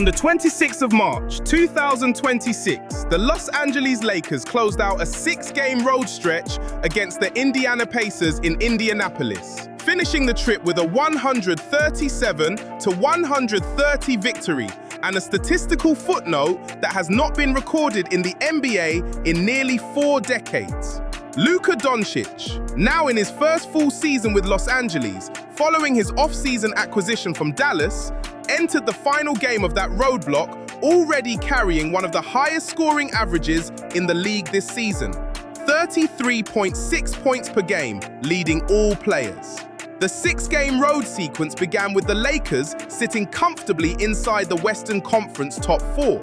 On the 26th of March, 2026, the Los Angeles Lakers closed out a 6-game road stretch against the Indiana Pacers in Indianapolis, finishing the trip with a 137-130 victory and a statistical footnote that has not been recorded in the NBA in nearly 4 decades. Luka Dončić, now in his first full season with Los Angeles, following his off-season acquisition from Dallas, entered the final game of that roadblock already carrying one of the highest scoring averages in the league this season, 33.6 points per game, leading all players. The 6-game road sequence began with the Lakers sitting comfortably inside the Western Conference top 4.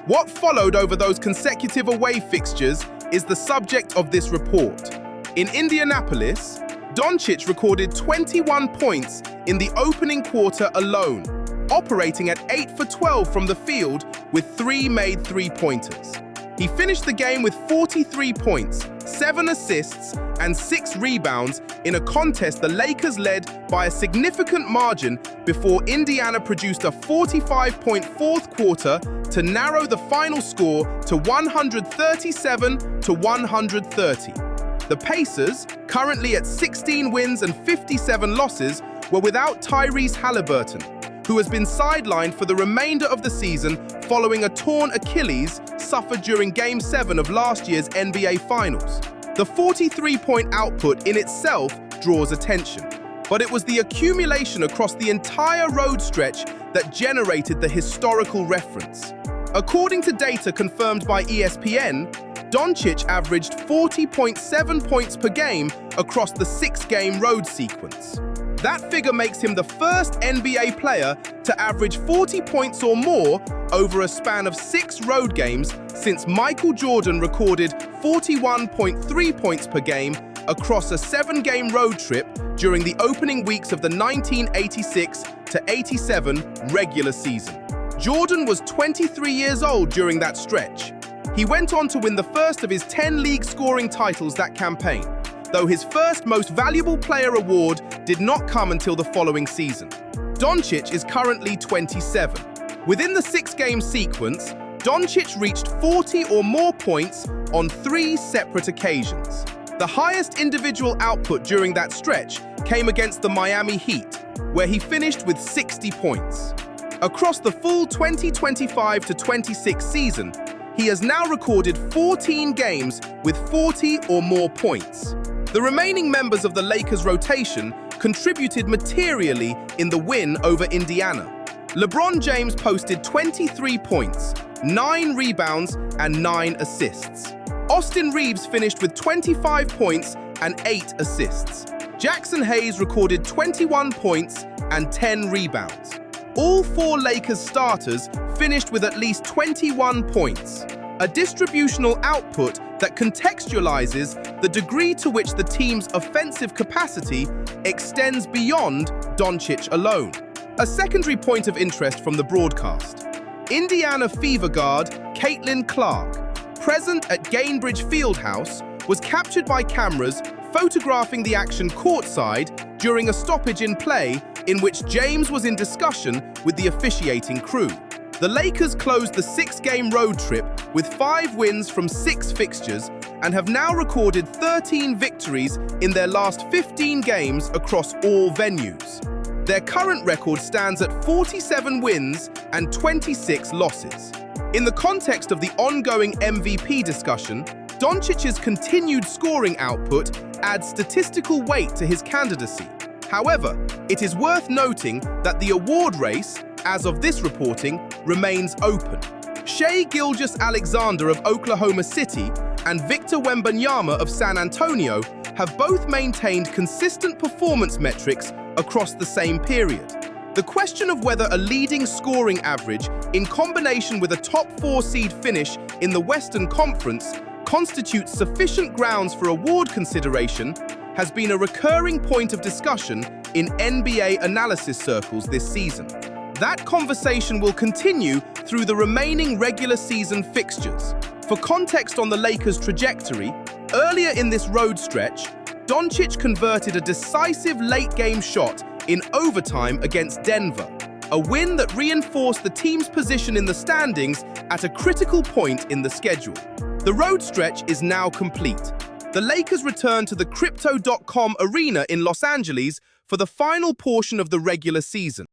What followed over those consecutive away fixtures is the subject of this report. In Indianapolis, Dončić recorded 21 points in the opening quarter alone, operating at 8 for 12 from the field with 3 made 3-pointers. He finished the game with 43 points, 7 assists, and 6 rebounds in a contest the Lakers led by a significant margin before Indiana produced a 45-point fourth quarter to narrow the final score to 137-130. The Pacers, currently at 16 wins and 57 losses, were without Tyrese Halliburton, who has been sidelined for the remainder of the season following a torn Achilles suffered during Game 7 of last year's NBA Finals. The 43-point output in itself draws attention, but it was the accumulation across the entire road stretch that generated the historical reference. According to data confirmed by ESPN, Dončić averaged 40.7 points per game across the 6-game road sequence. That figure makes him the first NBA player to average 40 points or more over a span of 6 road games since Michael Jordan recorded 41.3 points per game across a 7-game road trip during the opening weeks of the 1986-87 regular season. Jordan was 23 years old during that stretch. He went on to win the first of his 10 league scoring titles that campaign, though his first Most Valuable Player award did not come until the following season. Dončić is currently 27. Within the 6-game sequence, Dončić reached 40 or more points on 3 separate occasions. The highest individual output during that stretch came against the Miami Heat, where he finished with 60 points. Across the full 2025-26 season, he has now recorded 14 games with 40 or more points. The remaining members of the Lakers' rotation contributed materially in the win over Indiana. LeBron James posted 23 points, 9 rebounds, and 9 assists. Austin Reeves finished with 25 points and 8 assists. Jackson Hayes recorded 21 points and 10 rebounds. All 4 Lakers starters finished with at least 21 points, a distributional output that contextualizes the degree to which the team's offensive capacity extends beyond Dončić alone. A secondary point of interest from the broadcast: Indiana Fever guard Caitlin Clark, present at Gainbridge Fieldhouse, was captured by cameras photographing the action courtside during a stoppage in play in which James was in discussion with the officiating crew. The Lakers closed the 6-game road trip with 5 wins from 6 fixtures and have now recorded 13 victories in their last 15 games across all venues. Their current record stands at 47 wins and 26 losses. In the context of the ongoing MVP discussion, Dončić's continued scoring output adds statistical weight to his candidacy. However, it is worth noting that the award race, as of this reporting, remains open. Shai Gilgeous-Alexander of Oklahoma City and Victor Wembanyama of San Antonio have both maintained consistent performance metrics across the same period. The question of whether a leading scoring average in combination with a top 4 seed finish in the Western Conference constitutes sufficient grounds for award consideration has been a recurring point of discussion in NBA analysis circles this season. That conversation will continue through the remaining regular season fixtures. For context on the Lakers' trajectory, earlier in this road stretch, Dončić converted a decisive late-game shot in overtime against Denver, a win that reinforced the team's position in the standings at a critical point in the schedule. The road stretch is now complete. The Lakers return to the Crypto.com arena in Los Angeles for the final portion of the regular season.